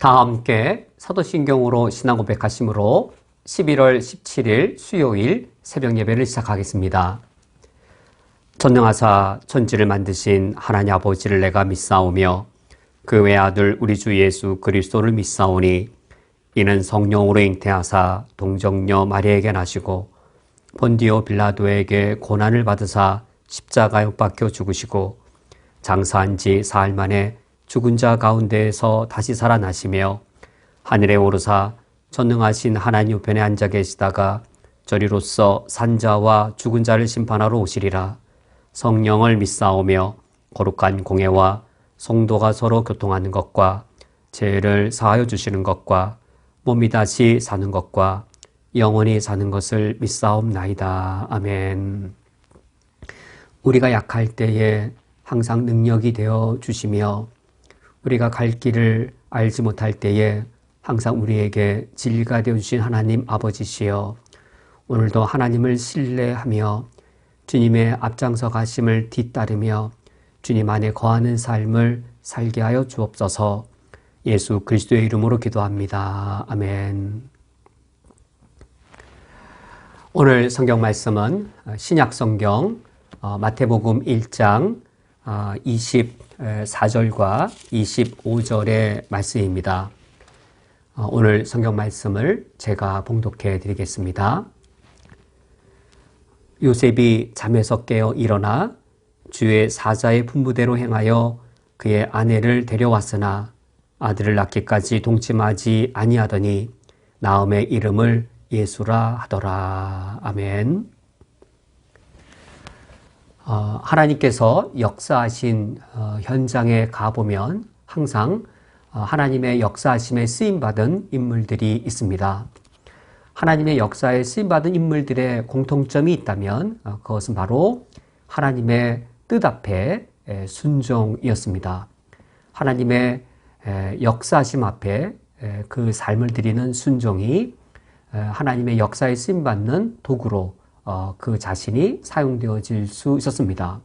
다 함께 사도신경으로 신앙 고백하심으로 11월 17일 수요일 새벽 예배를 시작하겠습니다. 전능하사 천지를 만드신 하나님 아버지를 내가 믿사오며 그 외아들 우리 주 예수 그리스도를 믿사오니 이는 성령으로 잉태하사 동정녀 마리아에게 나시고 본디오 빌라도에게 고난을 받으사 십자가에 못 박혀 죽으시고 장사한 지 사흘 만에 죽은 자 가운데에서 다시 살아나시며 하늘에 오르사 전능하신 하나님 우편에 앉아 계시다가 저리로서 산자와 죽은 자를 심판하러 오시리라. 성령을 믿사오며 거룩한 공회와 성도가 서로 교통하는 것과 죄를 사하여 주시는 것과 몸이 다시 사는 것과 영원히 사는 것을 믿사옵나이다. 아멘. 우리가 약할 때에 항상 능력이 되어 주시며 우리가 갈 길을 알지 못할 때에 항상 우리에게 진리가 되어주신 하나님 아버지시여, 오늘도 하나님을 신뢰하며 주님의 앞장서 가심을 뒤따르며 주님 안에 거하는 삶을 살게 하여 주옵소서. 예수 그리스도의 이름으로 기도합니다. 아멘. 오늘 성경 말씀은 신약 성경 마태복음 1장 24절과 25절의 말씀입니다. 오늘 성경 말씀을 제가 봉독해 드리겠습니다. 요셉이 잠에서 깨어 일어나 주의 사자의 분부대로 행하여 그의 아내를 데려왔으나 아들을 낳기까지 동침하지 아니하더니 나음의 이름을 예수라 하더라. 아멘. 하나님께서 역사하신 현장에 가보면 항상 하나님의 역사하심에 쓰임받은 인물들이 있습니다. 하나님의 역사에 쓰임받은 인물들의 공통점이 있다면 그것은 바로 하나님의 뜻 앞에 순종이었습니다. 하나님의 역사하심 앞에 그 삶을 드리는 순종이 하나님의 역사에 쓰임받는 도구로 그 자신이 사용되어질 수 있었습니다.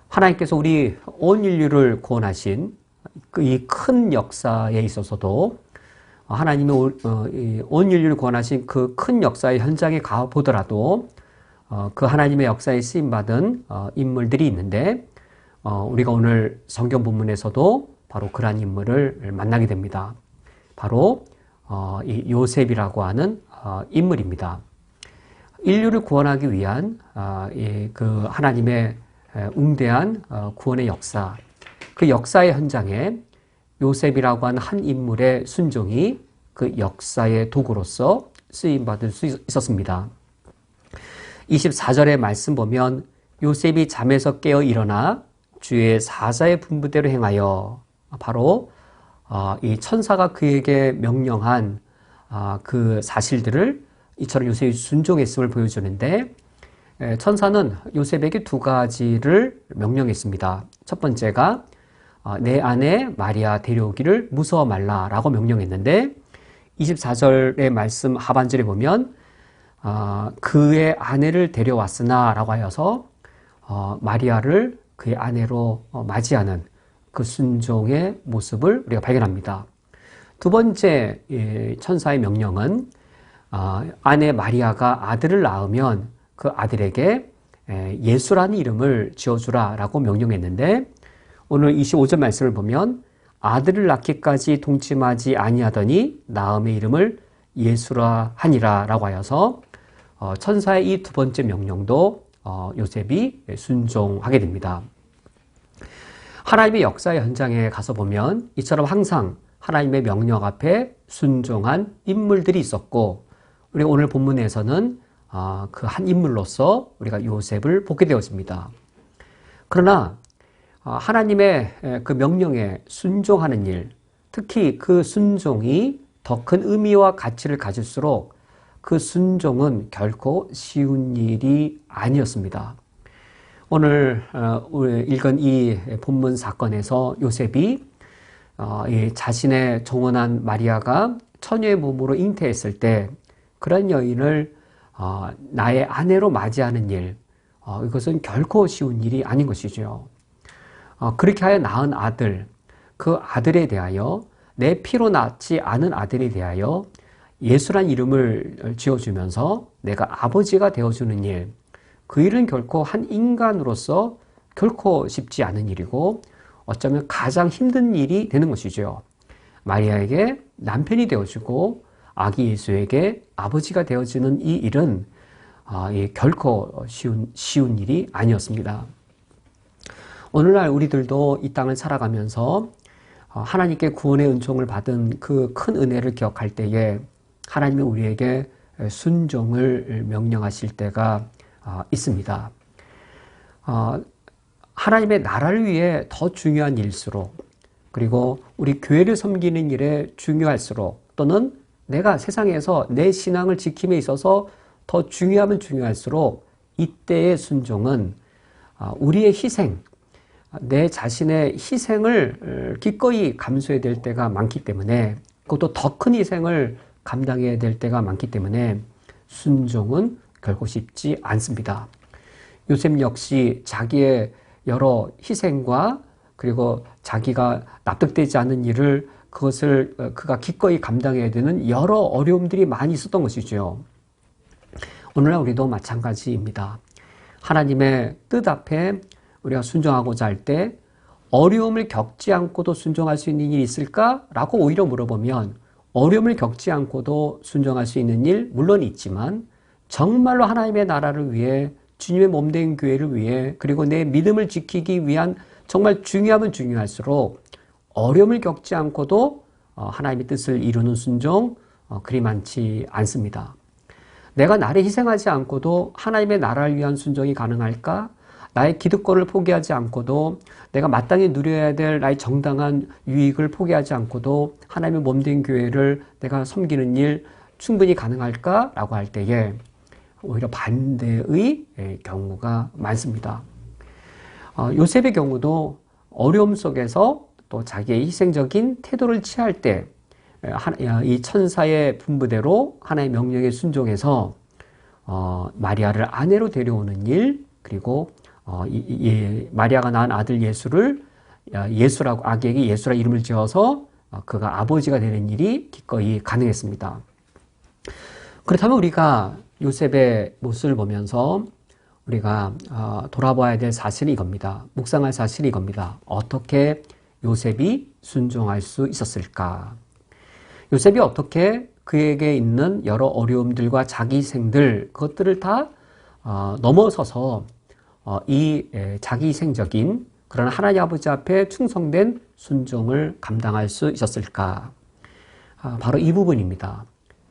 하나님께서 우리 온 인류를 구원하신 이 큰 역사에 있어서도 하나님이 온 인류를 구원하신 그 큰 역사의 현장에 가보더라도 그 하나님의 역사에 쓰임받은 인물들이 있는데 우리가 오늘 성경 본문에서도 바로 그러한 인물을 만나게 됩니다. 바로 이 요셉이라고 하는 인물입니다. 인류를 구원하기 위한 그 하나님의 웅대한 구원의 역사, 그 역사의 현장에 요셉이라고 하는 한 인물의 순종이 그 역사의 도구로서 쓰임받을 수 있었습니다. 24절의 말씀 보면 요셉이 잠에서 깨어 일어나 주의 사자의 분부대로 행하여, 바로 이 천사가 그에게 명령한 그 사실들을 이처럼 요셉이 순종했음을 보여주는데, 천사는 요셉에게 두 가지를 명령했습니다. 첫 번째가 내 아내 마리아 데려오기를 무서워 말라라고 명령했는데, 24절의 말씀 하반절에 보면 그의 아내를 데려왔으나 라고 하여서 마리아를 그의 아내로 맞이하는 그 순종의 모습을 우리가 발견합니다. 두 번째 천사의 명령은 아내 마리아가 아들을 낳으면 그 아들에게 예수라는 이름을 지어주라 라고 명령했는데, 오늘 25절 말씀을 보면 아들을 낳기까지 동침하지 아니하더니 나음의 이름을 예수라 하니라 라고 하여서 천사의 이 두 번째 명령도 요셉이 순종하게 됩니다. 하나님의 역사의 현장에 가서 보면 이처럼 항상 하나님의 명령 앞에 순종한 인물들이 있었고, 우리가 오늘 본문에서는 그 한 인물로서 우리가 요셉을 보게 되었습니다. 그러나 하나님의 그 명령에 순종하는 일, 특히 그 순종이 더 큰 의미와 가치를 가질수록 그 순종은 결코 쉬운 일이 아니었습니다. 오늘 읽은 이 본문 사건에서 요셉이 자신의 정혼한 마리아가 처녀의 몸으로 잉태했을 때 그런 여인을 나의 아내로 맞이하는 일, 이것은 결코 쉬운 일이 아닌 것이죠. 그렇게 하여 낳은 아들, 그 아들에 대하여 내 피로 낳지 않은 아들에 대하여 예수란 이름을 지어주면서 내가 아버지가 되어주는 일, 그 일은 결코 한 인간으로서 결코 쉽지 않은 일이고 어쩌면 가장 힘든 일이 되는 것이죠. 마리아에게 남편이 되어주고 아기 예수에게 아버지가 되어주는 이 일은 결코 쉬운 일이 아니었습니다. 오늘날 우리들도 이 땅을 살아가면서 하나님께 구원의 은총을 받은 그 큰 은혜를 기억할 때에 하나님이 우리에게 순종을 명령하실 때가 있습니다. 하나님의 나라를 위해 더 중요한 일수록, 그리고 우리 교회를 섬기는 일에 중요할수록, 또는 내가 세상에서 내 신앙을 지킴에 있어서 더 중요하면 중요할수록 이때의 순종은 우리의 희생, 내 자신의 희생을 기꺼이 감수해야 될 때가 많기 때문에, 그것도 더 큰 희생을 감당해야 될 때가 많기 때문에 순종은 결코 쉽지 않습니다. 요셉 역시 자기의 여러 희생과 그리고 자기가 납득되지 않는 일을 그것을 그가 기꺼이 감당해야 되는 여러 어려움들이 많이 있었던 것이죠. 오늘날 우리도 마찬가지입니다. 하나님의 뜻 앞에 우리가 순종하고자 할 때 어려움을 겪지 않고도 순종할 수 있는 일이 있을까? 라고 오히려 물어보면 어려움을 겪지 않고도 순종할 수 있는 일 물론 있지만 정말로 하나님의 나라를 위해 주님의 몸된 교회를 위해 그리고 내 믿음을 지키기 위한 정말 중요하면 중요할수록 어려움을 겪지 않고도 하나님의 뜻을 이루는 순종 그리 많지 않습니다. 내가 나를 희생하지 않고도 하나님의 나라를 위한 순종이 가능할까? 나의 기득권을 포기하지 않고도 내가 마땅히 누려야 될 나의 정당한 유익을 포기하지 않고도 하나님의 몸된 교회를 내가 섬기는 일 충분히 가능할까? 라고 할 때에 오히려 반대의 경우가 많습니다. 요셉의 경우도 어려움 속에서 또 자기의 희생적인 태도를 취할 때 이 천사의 분부대로 하나님의 명령에 순종해서 마리아를 아내로 데려오는 일, 그리고 마리아가 낳은 아들 예수를 예수라고, 아기에게 예수라 이름을 지어서 그가 아버지가 되는 일이 기꺼이 가능했습니다. 그렇다면 우리가 요셉의 모습을 보면서 우리가 돌아봐야 될 사실이 이겁니다. 묵상할 사실이 이겁니다. 어떻게 요셉이 순종할 수 있었을까? 요셉이 어떻게 그에게 있는 여러 어려움들과 자기 희생들, 그것들을 다 넘어서서 이 자기 희생적인 그런 하나님 아버지 앞에 충성된 순종을 감당할 수 있었을까? 바로 이 부분입니다.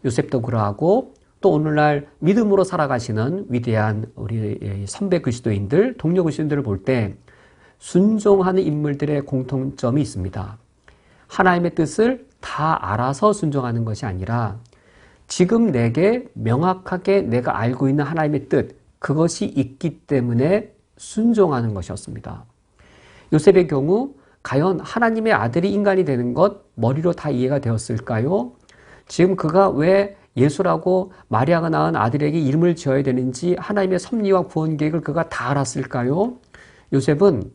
요셉도 그러하고 또 오늘날 믿음으로 살아가시는 위대한 우리 선배 그리스도인들, 동료 그리스도인들을 볼 때 순종하는 인물들의 공통점이 있습니다. 하나님의 뜻을 다 알아서 순종하는 것이 아니라 지금 내게 명확하게 내가 알고 있는 하나님의 뜻, 그것이 있기 때문에 순종하는 것이었습니다. 요셉의 경우 과연 하나님의 아들이 인간이 되는 것 머리로 다 이해가 되었을까요? 지금 그가 왜 예수라고 마리아가 낳은 아들에게 이름을 지어야 되는지 하나님의 섭리와 구원 계획을 그가 다 알았을까요? 요셉은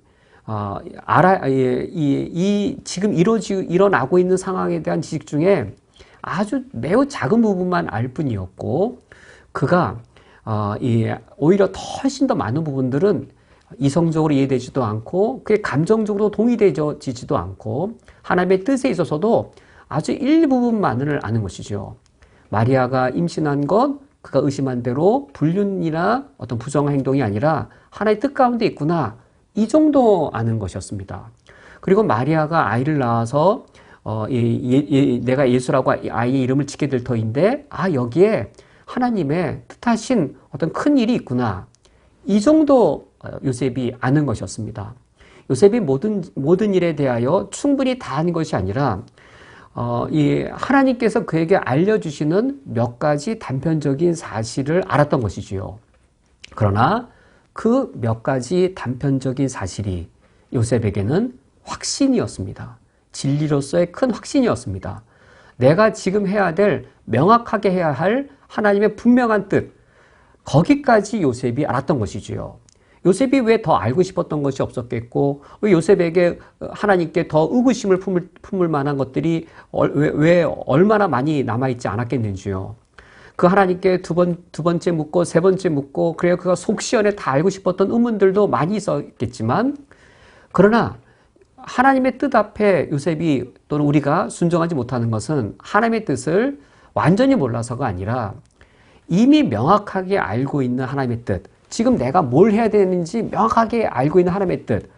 지금 일어나고 있는 상황에 대한 지식 중에 아주 매우 작은 부분만 알 뿐이었고, 그가 오히려 훨씬 더 많은 부분들은 이성적으로 이해되지도 않고 그게 감정적으로 동의되지도 않고 하나님의 뜻에 있어서도 아주 일부분만을 아는 것이죠. 마리아가 임신한 것, 그가 의심한 대로 불륜이나 어떤 부정한 행동이 아니라 하나의 뜻 가운데 있구나, 이 정도 아는 것이었습니다. 그리고 마리아가 아이를 낳아서 내가 예수라고 아이의 이름을 짓게 될 터인데 여기에 하나님의 뜻하신 어떤 큰 일이 있구나, 이 정도 요셉이 아는 것이었습니다. 요셉이 모든 일에 대하여 충분히 다 아는 것이 아니라 하나님께서 그에게 알려주시는 몇 가지 단편적인 사실을 알았던 것이지요. 그러나 그 몇 가지 단편적인 사실이 요셉에게는 확신이었습니다. 진리로서의 큰 확신이었습니다. 내가 지금 해야 될, 명확하게 해야 할 하나님의 분명한 뜻, 거기까지 요셉이 알았던 것이지요. 요셉이 왜 더 알고 싶었던 것이 없었겠고, 요셉에게 하나님께 더 의구심을 품을 만한 것들이 왜 얼마나 많이 남아있지 않았겠는지요. 그 하나님께 두 번째 묻고 세 번째 묻고, 그래야 그가 속 시원에 다 알고 싶었던 의문들도 많이 있었겠지만, 그러나 하나님의 뜻 앞에 요셉이 또는 우리가 순종하지 못하는 것은 하나님의 뜻을 완전히 몰라서가 아니라 이미 명확하게 알고 있는 하나님의 뜻, 지금 내가 뭘 해야 되는지 명확하게 알고 있는 하나님의 뜻,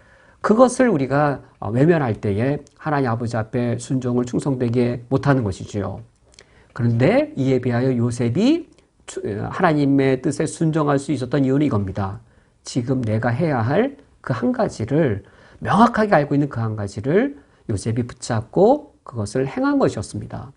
그것을 우리가 외면할 때에 하나님 아버지 앞에 순종을 충성되게 못하는 것이지요. 그런데 이에 비하여 요셉이 하나님의 뜻에 순종할 수 있었던 이유는 이겁니다. 지금 내가 해야 할 그 한 가지를, 명확하게 알고 있는 그 한 가지를 요셉이 붙잡고 그것을 행한 것이었습니다.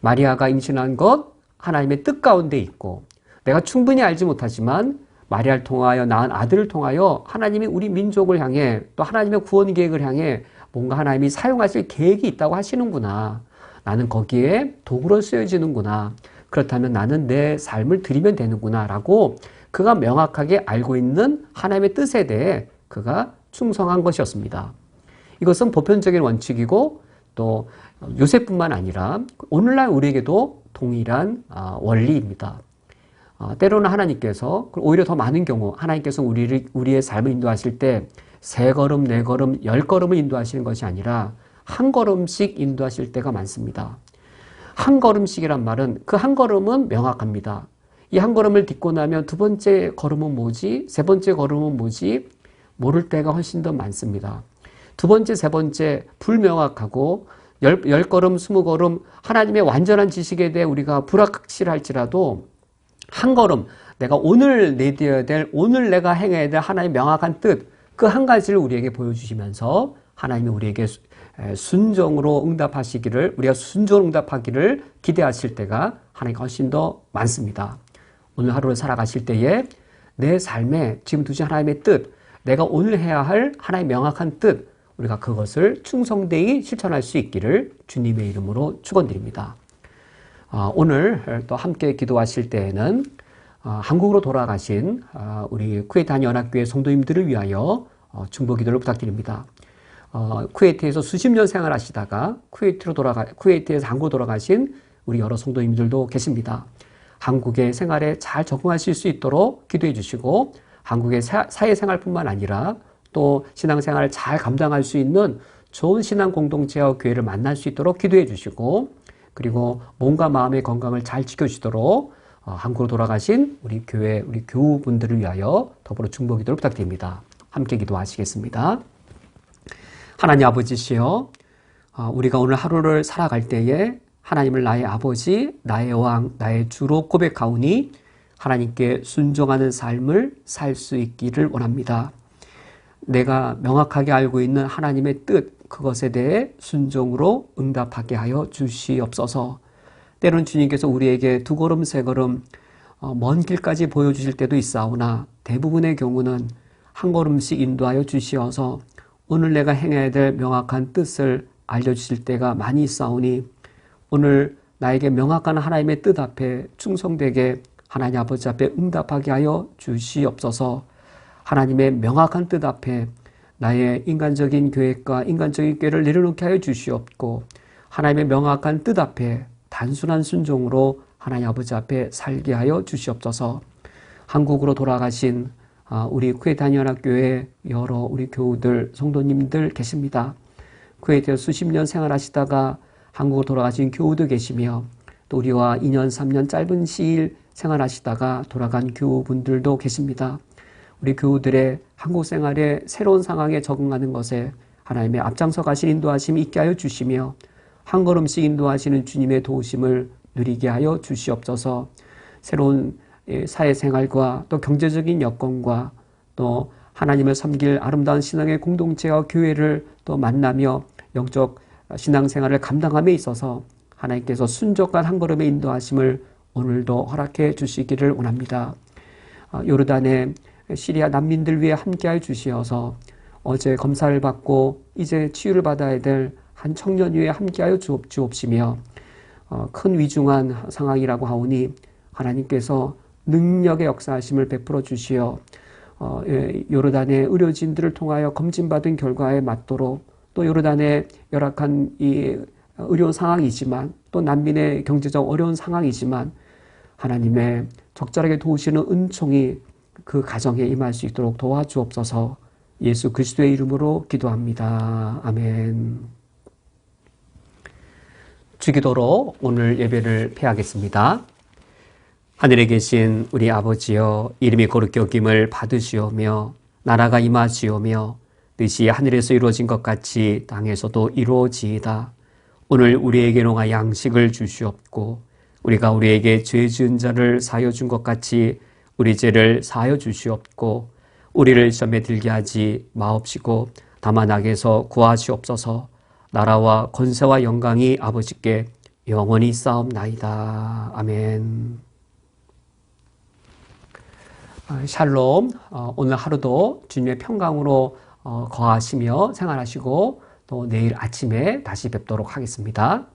마리아가 임신한 것, 하나님의 뜻 가운데 있고, 내가 충분히 알지 못하지만 마리아를 통하여 낳은 아들을 통하여 하나님이 우리 민족을 향해, 또 하나님의 구원 계획을 향해 뭔가 하나님이 사용하실 계획이 있다고 하시는구나. 나는 거기에 도구로 쓰여지는구나. 그렇다면 나는 내 삶을 드리면 되는구나 라고 그가 명확하게 알고 있는 하나님의 뜻에 대해 그가 충성한 것이었습니다. 이것은 보편적인 원칙이고, 또 요셉뿐만 아니라 오늘날 우리에게도 동일한 원리입니다. 때로는 하나님께서, 오히려 더 많은 경우 하나님께서 우리의 삶을 인도하실 때 세 걸음, 네 걸음, 10걸음을 인도하시는 것이 아니라 한 걸음씩 인도하실 때가 많습니다. 한 걸음씩이란 말은 그 한 걸음은 명확합니다. 이 한 걸음을 딛고 나면 두 번째 걸음은 뭐지? 세 번째 걸음은 뭐지? 모를 때가 훨씬 더 많습니다. 두 번째, 세 번째 불명확하고 10걸음, 20걸음 하나님의 완전한 지식에 대해 우리가 불확실할지라도 한 걸음, 내가 오늘 내디뎌야 될, 오늘 내가 행해야 될 하나님의 명확한 뜻, 그 한 가지를 우리에게 보여주시면서 하나님이 우리에게 순종으로 응답하시기를, 우리가 순종으로 응답하기를 기대하실 때가 하나님께 훨씬 더 많습니다. 오늘 하루를 살아가실 때에 내 삶에 지금 두신 하나님의 뜻, 내가 오늘 해야 할 하나님의 명확한 뜻, 우리가 그것을 충성되이 실천할 수 있기를 주님의 이름으로 축원드립니다. 오늘 또 함께 기도하실 때에는 한국으로 돌아가신 우리 쿠웨이트 한연합교회 성도님들을 위하여 중보 기도를 부탁드립니다. 쿠웨이트에서 수십 년 생활하시다가 쿠웨이트에서 한국으로 돌아가신 우리 여러 성도님들도 계십니다. 한국의 생활에 잘 적응하실 수 있도록 기도해 주시고, 한국의 사회생활뿐만 아니라 또 신앙생활을 잘 감당할 수 있는 좋은 신앙 공동체와 교회를 만날 수 있도록 기도해 주시고, 그리고 몸과 마음의 건강을 잘 지켜주시도록 한국으로 돌아가신 우리 교회, 우리 교우분들을 위하여 더불어 중보 기도를 부탁드립니다. 함께 기도하시겠습니다. 하나님 아버지시여, 우리가 오늘 하루를 살아갈 때에 하나님을 나의 아버지, 나의 왕, 나의 주로 고백하오니 하나님께 순종하는 삶을 살 수 있기를 원합니다. 내가 명확하게 알고 있는 하나님의 뜻, 그것에 대해 순종으로 응답하게 하여 주시옵소서. 때론 주님께서 우리에게 두 걸음, 세 걸음 먼 길까지 보여주실 때도 있사오나 대부분의 경우는 한 걸음씩 인도하여 주시어서 오늘 내가 행해야 될 명확한 뜻을 알려주실 때가 많이 있사오니 오늘 나에게 명확한 하나님의 뜻 앞에 충성되게 하나님 아버지 앞에 응답하게 하여 주시옵소서. 하나님의 명확한 뜻 앞에 나의 인간적인 계획과 인간적인 꾀를 내려놓게 하여 주시옵고, 하나님의 명확한 뜻 앞에 단순한 순종으로 하나님 아버지 앞에 살게 하여 주시옵소서. 한국으로 돌아가신 우리 쿠웨이트 한연합교회 여러 우리 교우들, 성도님들 계십니다. 쿠웨이트에 수십 년 생활하시다가 한국으로 돌아가신 교우도 계시며, 또 우리와 2년, 3년 짧은 시일 생활하시다가 돌아간 교우분들도 계십니다. 우리 교우들의 한국 생활의 새로운 상황에 적응하는 것에 하나님의 앞장서 가신 인도하심이 있게 하여 주시며, 한 걸음씩 인도하시는 주님의 도우심을 누리게 하여 주시옵소서. 새로운 사회생활과 또 경제적인 여건과 또 하나님을 섬길 아름다운 신앙의 공동체와 교회를 또 만나며 영적 신앙생활을 감당함에 있어서 하나님께서 순종한 한 걸음의 인도하심을 오늘도 허락해 주시기를 원합니다. 요르단의 시리아 난민들 위해 함께하여 주시어서 어제 검사를 받고 이제 치유를 받아야 될 한 청년 위에 함께하여 주옵시며, 큰 위중한 상황이라고 하오니 하나님께서 능력의 역사하심을 베풀어 주시어 요르단의 의료진들을 통하여 검진받은 결과에 맞도록 또 요르단의 열악한 이 의료 상황이지만 또 난민의 경제적 어려운 상황이지만 하나님의 적절하게 도우시는 은총이 그 가정에 임할 수 있도록 도와주옵소서. 예수 그리스도의 이름으로 기도합니다. 아멘. 주기도로 오늘 예배를 폐하겠습니다. 하늘에 계신 우리 아버지여, 이름이 거룩히 여김을 받으시오며 나라가 임하시오며 뜻이 하늘에서 이루어진 것 같이 땅에서도 이루어지이다. 오늘 우리에게 농하 양식을 주시옵고 우리가 우리에게 죄 지은 자를 사하여 준 것 같이 우리 죄를 사하여 주시옵고 우리를 시험에 들게 하지 마옵시고 다만 악에서 구하시옵소서. 나라와 권세와 영광이 아버지께 영원히 쌓옵나이다. 아멘. 샬롬. 오늘 하루도 주님의 평강으로 거하시며 생활하시고 또 내일 아침에 다시 뵙도록 하겠습니다.